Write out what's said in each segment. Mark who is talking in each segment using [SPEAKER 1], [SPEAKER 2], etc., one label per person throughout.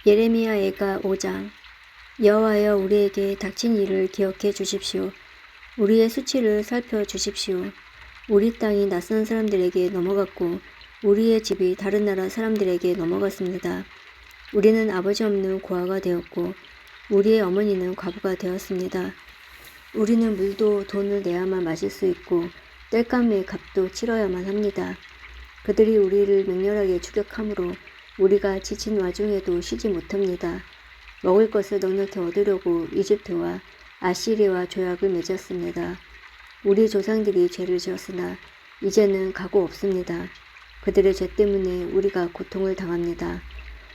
[SPEAKER 1] 예레미야애가 5장. 여호와여, 우리에게 닥친 일을 기억해 주십시오. 우리의 수치를 살펴 주십시오. 우리 땅이 낯선 사람들에게 넘어갔고 우리의 집이 다른 나라 사람들에게 넘어갔습니다. 우리는 아버지 없는 고아가 되었고 우리의 어머니는 과부가 되었습니다. 우리는 물도 돈을 내야만 마실 수 있고 땔감의 값도 치러야만 합니다. 그들이 우리를 맹렬하게 추격하므로 우리가 지친 와중에도 쉬지 못합니다. 먹을 것을 넉넉히 얻으려고 이집트와 아시리와 조약을 맺었습니다. 우리 조상들이 죄를 지었으나 이제는 각오 없습니다. 그들의 죄 때문에 우리가 고통을 당합니다.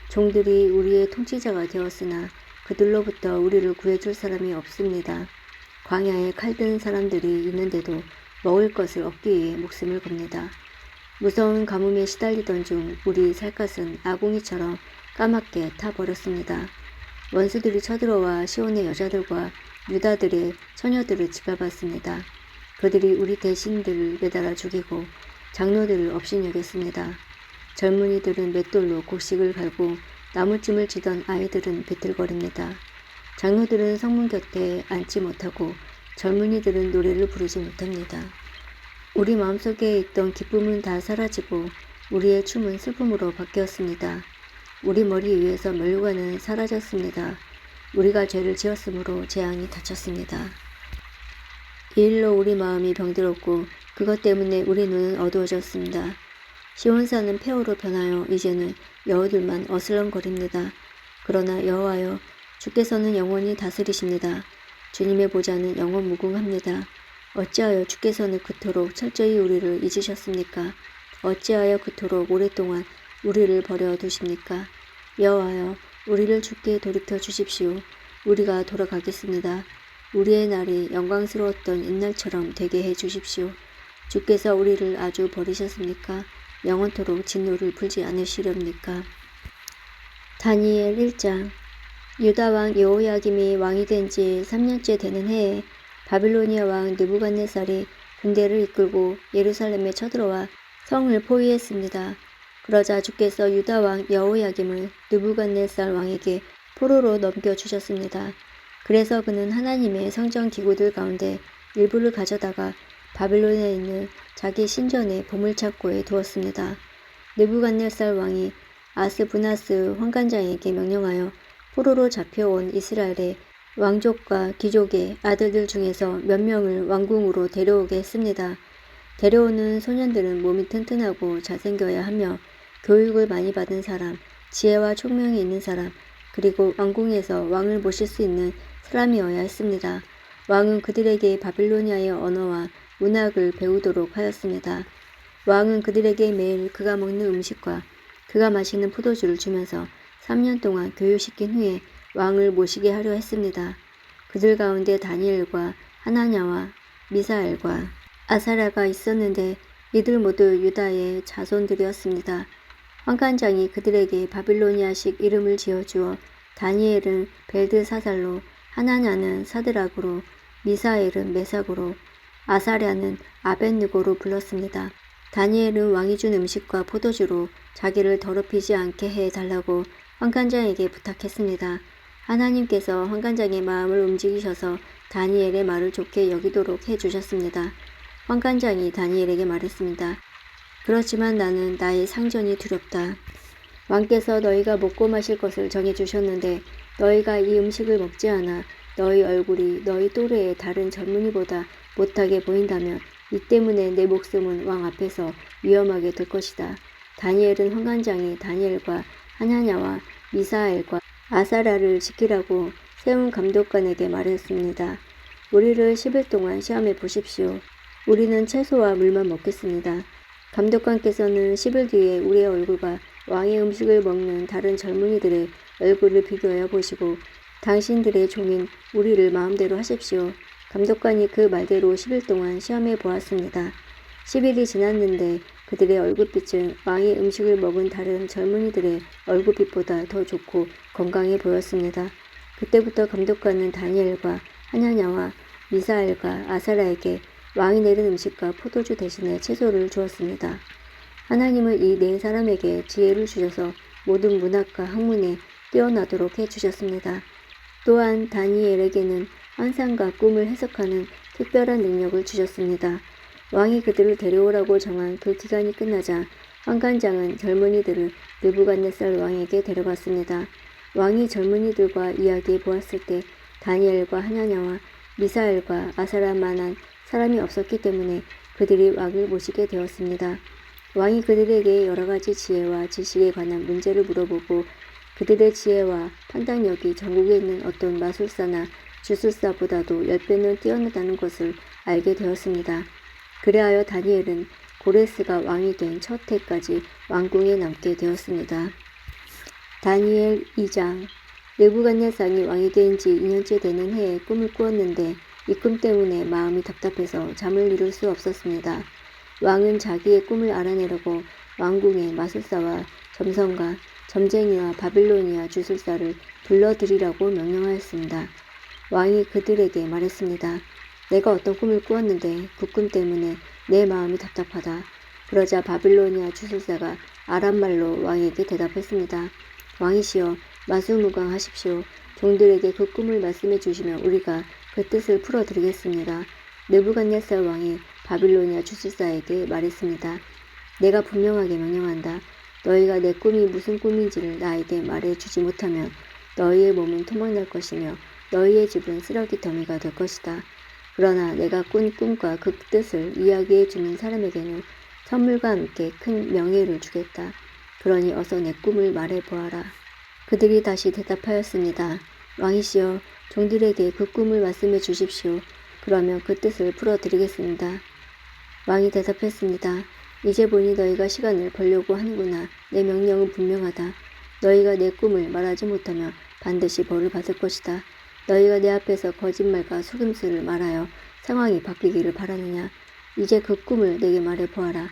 [SPEAKER 1] 종들이 우리의 통치자가 되었으나 그들로부터 우리를 구해줄 사람이 없습니다. 광야에 칼든 사람들이 있는데도 먹을 것을 얻기 위해 목숨을 겁니다. 무서운 가뭄에 시달리던 중 우리 살갗은 아궁이처럼 까맣게 타버렸습니다. 원수들이 쳐들어와 시온의 여자들과 유다들의 처녀들을 짓밟았습니다. 그들이 우리 대신들을 매달아 죽이고 장로들을 업신여겼습니다. 젊은이들은 맷돌로 곡식을 갈고 나무찜을 치던 아이들은 비틀거립니다. 장로들은 성문 곁에 앉지 못하고 젊은이들은 노래를 부르지 못합니다. 우리 마음속에 있던 기쁨은 다 사라지고 우리의 춤은 슬픔으로 바뀌었습니다. 우리 머리 위에서 면류관은 사라졌습니다. 우리가 죄를 지었으므로 재앙이 닫혔습니다. 이 일로 우리 마음이 병들었고 그것 때문에 우리 눈은 어두워졌습니다. 시온산은 폐허로 변하여 이제는 여우들만 어슬렁거립니다. 그러나 여호와여, 주께서는 영원히 다스리십니다. 주님의 보좌는 영원 무궁합니다. 어찌하여 주께서는 그토록 철저히 우리를 잊으셨습니까? 어찌하여 그토록 오랫동안 우리를 버려 두십니까? 여호와여, 우리를 주께 돌이켜 주십시오. 우리가 돌아가겠습니다. 우리의 날이 영광스러웠던 옛날처럼 되게 해 주십시오. 주께서 우리를 아주 버리셨습니까? 영원토록 진노를 풀지 않으시렵니까? 다니엘 1장. 유다 왕 여호야김이 왕이 된 지 3년째 되는 해에 바빌로니아 왕 느부갓네살이 군대를 이끌고 예루살렘에 쳐들어와 성을 포위했습니다. 그러자 주께서 유다 왕 여호야김을 느부갓네살 왕에게 포로로 넘겨주셨습니다. 그래서 그는 하나님의 성전 기구들 가운데 일부를 가져다가 바빌론에 있는 자기 신전의 보물창고에 두었습니다. 느부갓네살 왕이 아스부나스 환관장에게 명령하여 포로로 잡혀온 이스라엘의 왕족과 귀족의 아들들 중에서 몇 명을 왕궁으로 데려오게 했습니다. 데려오는 소년들은 몸이 튼튼하고 잘생겨야 하며 교육을 많이 받은 사람, 지혜와 총명이 있는 사람, 그리고 왕궁에서 왕을 모실 수 있는 사람이어야 했습니다. 왕은 그들에게 바빌로니아의 언어와 문학을 배우도록 하였습니다. 왕은 그들에게 매일 그가 먹는 음식과 그가 마시는 포도주를 주면서 3년 동안 교육시킨 후에 왕을 모시게 하려 했습니다. 그들 가운데 다니엘과 하나냐와 미사엘과 아사랴가 있었는데 이들 모두 유다의 자손들이었습니다. 환관장이 그들에게 바빌로니아식 이름을 지어주어 다니엘은 벨드사살로, 하나냐는 사드락으로, 미사엘은 메삭으로, 아사랴는 아벳느고로 불렀습니다. 다니엘은 왕이 준 음식과 포도주로 자기를 더럽히지 않게 해달라고 환관장에게 부탁했습니다. 하나님께서 환관장의 마음을 움직이셔서 다니엘의 말을 좋게 여기도록 해주셨습니다. 환관장이 다니엘에게 말했습니다. 그렇지만 나는 나의 상전이 두렵다. 왕께서 너희가 먹고 마실 것을 정해주셨는데 너희가 이 음식을 먹지 않아 너희 얼굴이 너희 또래의 다른 젊은이보다 못하게 보인다면 이 때문에 내 목숨은 왕 앞에서 위험하게 될 것이다. 다니엘은 환관장이 다니엘과 하나냐와 미사엘과 아사랴를 지키라고 세운 감독관에게 말했습니다. 우리를 10일 동안 시험해 보십시오. 우리는 채소와 물만 먹겠습니다. 감독관께서는 10일 뒤에 우리의 얼굴과 왕의 음식을 먹는 다른 젊은이들의 얼굴을 비교하여 보시고 당신들의 종인 우리를 마음대로 하십시오. 감독관이 그 말대로 10일 동안 시험해 보았습니다. 10일이 지났는데 그들의 얼굴빛은 왕의 음식을 먹은 다른 젊은이들의 얼굴빛보다 더 좋고 건강해 보였습니다. 그때부터 감독관은 다니엘과 하나냐와 미사엘과 아사랴에게 왕이 내린 음식과 포도주 대신에 채소를 주었습니다. 하나님은 이 네 사람에게 지혜를 주셔서 모든 문학과 학문에 뛰어나도록 해주셨습니다. 또한 다니엘에게는 환상과 꿈을 해석하는 특별한 능력을 주셨습니다. 왕이 그들을 데려오라고 정한 그 기간이 끝나자 환관장은 젊은이들을 느부갓네살 왕에게 데려갔습니다. 왕이 젊은이들과 이야기해 보았을 때 다니엘과 하나냐와 미사엘과 아사라만한 사람이 없었기 때문에 그들이 왕을 모시게 되었습니다. 왕이 그들에게 여러 가지 지혜와 지식에 관한 문제를 물어보고 그들의 지혜와 판단력이 전국에 있는 어떤 마술사나 주술사보다도 10배는 뛰어나다는 것을 알게 되었습니다. 그리하여 다니엘은 고레스가 왕이 된 첫 해까지 왕궁에 남게 되었습니다. 다니엘 2장. 느부갓네살이 왕이 된 지 2년째 되는 해에 꿈을 꾸었는데 이 꿈 때문에 마음이 답답해서 잠을 이룰 수 없었습니다. 왕은 자기의 꿈을 알아내려고 왕궁의 마술사와 점성가, 점쟁이와 바빌로니아 주술사를 불러들이라고 명령하였습니다. 왕이 그들에게 말했습니다. 내가 어떤 꿈을 꾸었는데 그 꿈 때문에 내 마음이 답답하다. 그러자 바빌로니아 주술사가 아람말로 왕에게 대답했습니다. 왕이시여, 마수무강하십시오. 종들에게 그 꿈을 말씀해 주시면 우리가 그 뜻을 풀어드리겠습니다. 느부갓네살 왕이 바빌로니아 주술사에게 말했습니다. 내가 분명하게 명령한다. 너희가 내 꿈이 무슨 꿈인지를 나에게 말해 주지 못하면 너희의 몸은 토막날 것이며 너희의 집은 쓰레기 더미가 될 것이다. 그러나 내가 꾼 꿈과 그 뜻을 이야기해 주는 사람에게는 선물과 함께 큰 명예를 주겠다. 그러니 어서 내 꿈을 말해 보아라. 그들이 다시 대답하였습니다. 왕이시여, 종들에게 그 꿈을 말씀해 주십시오. 그러면 그 뜻을 풀어드리겠습니다. 왕이 대답했습니다. 이제 보니 너희가 시간을 벌려고 하는구나. 내 명령은 분명하다. 너희가 내 꿈을 말하지 못하면 반드시 벌을 받을 것이다. 너희가 내 앞에서 거짓말과 속임수를 말하여 상황이 바뀌기를 바라느냐. 이제 그 꿈을 내게 말해 보아라.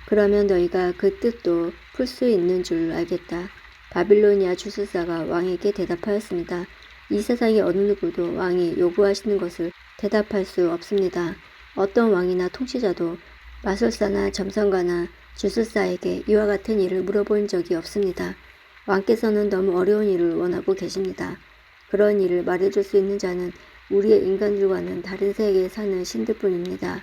[SPEAKER 1] 그러면 너희가 그 뜻도 풀 수 있는 줄 알겠다. 바빌로니아 주술사가 왕에게 대답하였습니다. 이 세상의 어느 누구도 왕이 요구하시는 것을 대답할 수 없습니다. 어떤 왕이나 통치자도 마술사나 점성가나 주술사에게 이와 같은 일을 물어본 적이 없습니다. 왕께서는 너무 어려운 일을 원하고 계십니다. 그런 일을 말해줄 수 있는 자는 우리의 인간들과는 다른 세계에 사는 신들뿐입니다.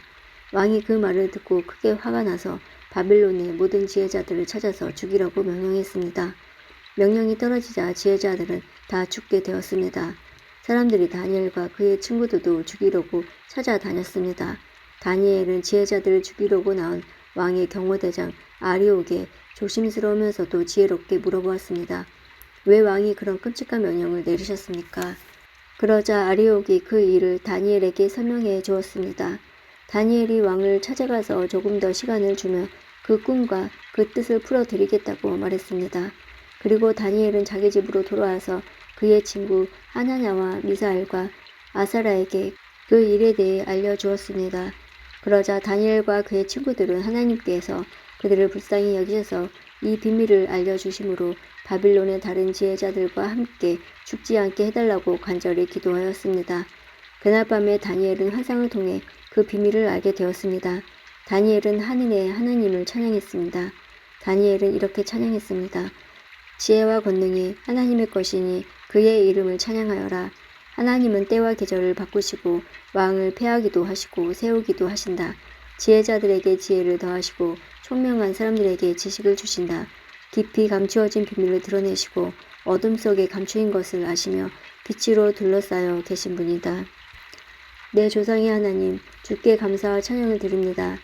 [SPEAKER 1] 왕이 그 말을 듣고 크게 화가 나서 바빌론의 모든 지혜자들을 찾아서 죽이라고 명령했습니다. 명령이 떨어지자 지혜자들은 다 죽게 되었습니다. 사람들이 다니엘과 그의 친구들도 죽이려고 찾아다녔습니다. 다니엘은 지혜자들을 죽이려고 나온 왕의 경호대장 아리옥에 조심스러우면서도 지혜롭게 물어보았습니다. 왜 왕이 그런 끔찍한 명령을 내리셨습니까? 그러자 아리옥이 그 일을 다니엘에게 설명해 주었습니다. 다니엘이 왕을 찾아가서 조금 더 시간을 주며 그 꿈과 그 뜻을 풀어드리겠다고 말했습니다. 그리고 다니엘은 자기 집으로 돌아와서 그의 친구 하나냐와 미사엘과 아사라에게 그 일에 대해 알려주었습니다. 그러자 다니엘과 그의 친구들은 하나님께서 그들을 불쌍히 여기셔서 이 비밀을 알려주심으로 바빌론의 다른 지혜자들과 함께 죽지 않게 해달라고 간절히 기도하였습니다. 그날 밤에 다니엘은 환상을 통해 그 비밀을 알게 되었습니다. 다니엘은 하늘의 하나님을 찬양했습니다. 다니엘은 이렇게 찬양했습니다. 지혜와 권능이 하나님의 것이니 그의 이름을 찬양하여라. 하나님은 때와 계절을 바꾸시고 왕을 패하기도 하시고 세우기도 하신다. 지혜자들에게 지혜를 더하시고 총명한 사람들에게 지식을 주신다. 깊이 감추어진 비밀을 드러내시고 어둠 속에 감추인 것을 아시며 빛으로 둘러싸여 계신 분이다. 내 조상의 하나님, 주께 감사와 찬양을 드립니다.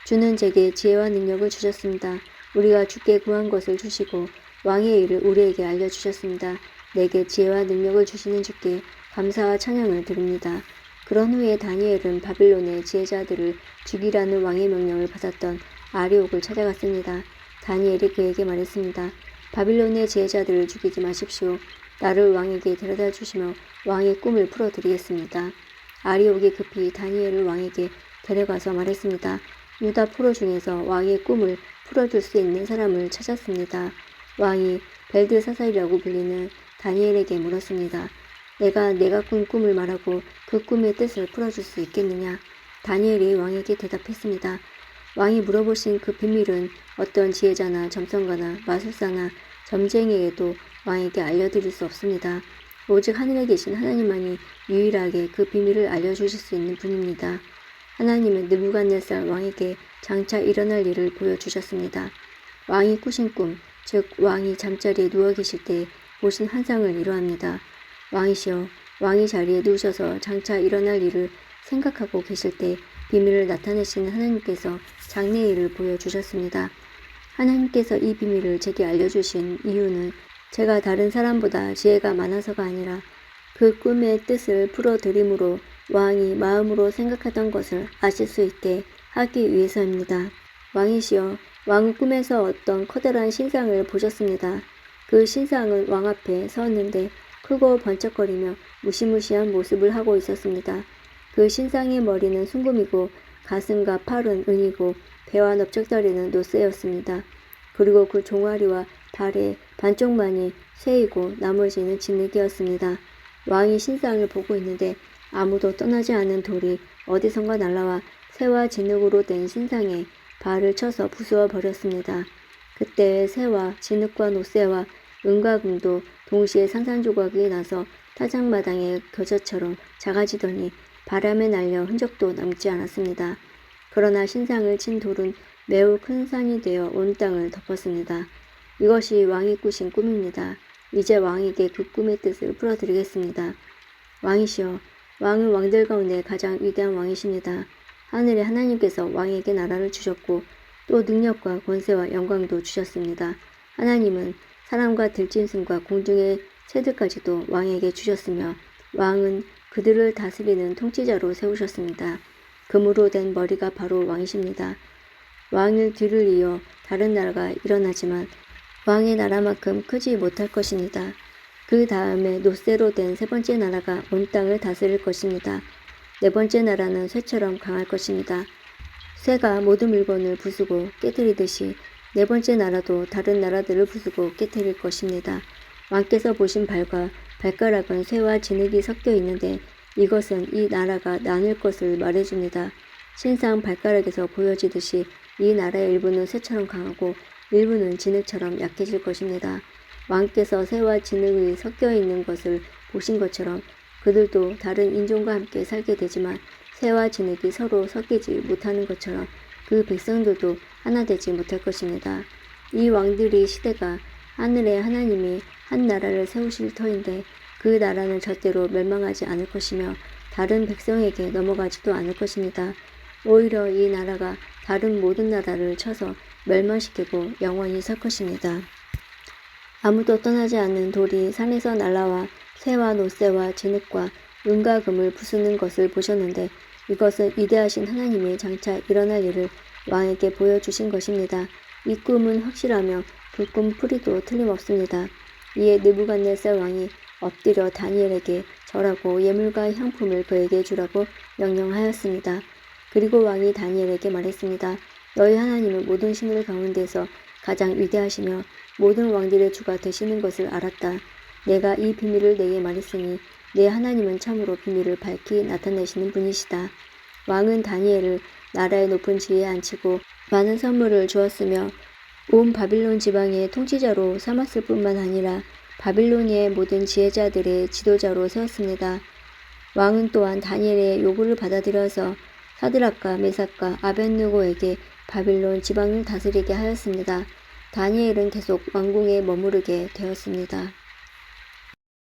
[SPEAKER 1] 주는 제게 지혜와 능력을 주셨습니다. 우리가 주께 구한 것을 주시고 왕의 일을 우리에게 알려주셨습니다. 내게 지혜와 능력을 주시는 주께 감사와 찬양을 드립니다. 그런 후에 다니엘은 바빌론의 지혜자들을 죽이라는 왕의 명령을 받았던 아리옥을 찾아갔습니다. 다니엘이 그에게 말했습니다. 바빌론의 지혜자들을 죽이지 마십시오. 나를 왕에게 데려다 주시며 왕의 꿈을 풀어드리겠습니다. 아리옥이 급히 다니엘을 왕에게 데려가서 말했습니다. 유다 포로 중에서 왕의 꿈을 풀어줄 수 있는 사람을 찾았습니다. 왕이 벨드사살이라고 불리는 다니엘에게 물었습니다. 내가 꾼 꿈을 말하고 그 꿈의 뜻을 풀어줄 수 있겠느냐? 다니엘이 왕에게 대답했습니다. 왕이 물어보신 그 비밀은 어떤 지혜자나 점성가나 마술사나 점쟁이에게도 왕에게 알려드릴 수 없습니다. 오직 하늘에 계신 하나님만이 유일하게 그 비밀을 알려주실 수 있는 분입니다. 하나님은 느부갓네살 왕에게 장차 일어날 일을 보여주셨습니다. 왕이 꾸신 꿈, 즉 왕이 잠자리에 누워 계실 때 보신 환상을 이루합니다. 왕이시여, 왕이 자리에 누우셔서 장차 일어날 일을 생각하고 계실 때 비밀을 나타내시는 하나님께서 장래의 일을 보여주셨습니다. 하나님께서 이 비밀을 제게 알려주신 이유는 제가 다른 사람보다 지혜가 많아서가 아니라 그 꿈의 뜻을 풀어드림으로 왕이 마음으로 생각하던 것을 아실 수 있게 하기 위해서입니다. 왕이시여, 왕은 꿈에서 어떤 커다란 신상을 보셨습니다. 그 신상은 왕 앞에 섰는데 크고 번쩍거리며 무시무시한 모습을 하고 있었습니다. 그 신상의 머리는 숭금이고 가슴과 팔은 은이고 배와 넓적다리는 노쇠였습니다. 그리고 그 종아리와 발의 반쪽만이 쇠이고 나머지는 진흙이었습니다. 왕이 신상을 보고 있는데 아무도 떠나지 않은 돌이 어디선가 날라와 쇠와 진흙으로 된 신상에 발을 쳐서 부수어 버렸습니다. 그때 쇠와 진흙과 노쇠와 은과 금도 동시에 산산조각이 나서 타작마당의 겨자처럼 작아지더니 바람에 날려 흔적도 남지 않았습니다. 그러나 신상을 친 돌은 매우 큰 산이 되어 온 땅을 덮었습니다. 이것이 왕이 꾸신 꿈입니다. 이제 왕에게 그 꿈의 뜻을 풀어드리겠습니다. 왕이시여, 왕은 왕들 가운데 가장 위대한 왕이십니다. 하늘의 하나님께서 왕에게 나라를 주셨고 또 능력과 권세와 영광도 주셨습니다. 하나님은 사람과 들짐승과 공중의 새들까지도 왕에게 주셨으며 왕은 그들을 다스리는 통치자로 세우셨습니다. 금으로 된 머리가 바로 왕이십니다. 왕을 뒤를 이어 다른 나라가 일어나지만 왕의 나라만큼 크지 못할 것입니다. 그 다음에 노쇠로 된 세 번째 나라가 온 땅을 다스릴 것입니다. 네 번째 나라는 쇠처럼 강할 것입니다. 쇠가 모든 물건을 부수고 깨뜨리듯이 네 번째 나라도 다른 나라들을 부수고 깨뜨릴 것입니다. 왕께서 보신 발과 발가락은 쇠와 진흙이 섞여 있는데 이것은 이 나라가 나눌 것을 말해줍니다. 신상 발가락에서 보여지듯이 이 나라의 일부는 쇠처럼 강하고 일부는 진흙처럼 약해질 것입니다. 왕께서 쇠와 진흙이 섞여 있는 것을 보신 것처럼 그들도 다른 인종과 함께 살게 되지만 쇠와 진흙이 서로 섞이지 못하는 것처럼 그 백성들도 하나 되지 못할 것입니다. 이 왕들의 시대가 하늘의 하나님이 한 나라를 세우실 터인데 그 나라는 절대로 멸망하지 않을 것이며 다른 백성에게 넘어가지도 않을 것입니다. 오히려 이 나라가 다른 모든 나라를 쳐서 멸망시키고 영원히 설 것입니다. 아무도 떠나지 않는 돌이 산에서 날라와 쇠와 노쇠와 진흙과 은과 금을 부수는 것을 보셨는데 이것은 위대하신 하나님이 장차 일어날 일을 왕에게 보여주신 것입니다. 이 꿈은 확실하며 그 꿈 풀이도 틀림없습니다. 이에 느부갓네살 왕이 엎드려 다니엘에게 절하고 예물과 향품을 그에게 주라고 명령하였습니다. 그리고 왕이 다니엘에게 말했습니다. 너희 하나님은 모든 신들 가운데서 가장 위대하시며 모든 왕들의 주가 되시는 것을 알았다. 내가 이 비밀을 내게 말했으니 내 하나님은 참으로 비밀을 밝히 나타내시는 분이시다. 왕은 다니엘을 나라의 높은 지위에 앉히고 많은 선물을 주었으며 온 바빌론 지방의 통치자로 삼았을 뿐만 아니라 바빌로니의 모든 지혜자들의 지도자로 세웠습니다. 왕은 또한 다니엘의 요구를 받아들여서 사드락과 메삭과 아벳느고에게 바빌론 지방을 다스리게 하였습니다. 다니엘은 계속 왕궁에 머무르게 되었습니다.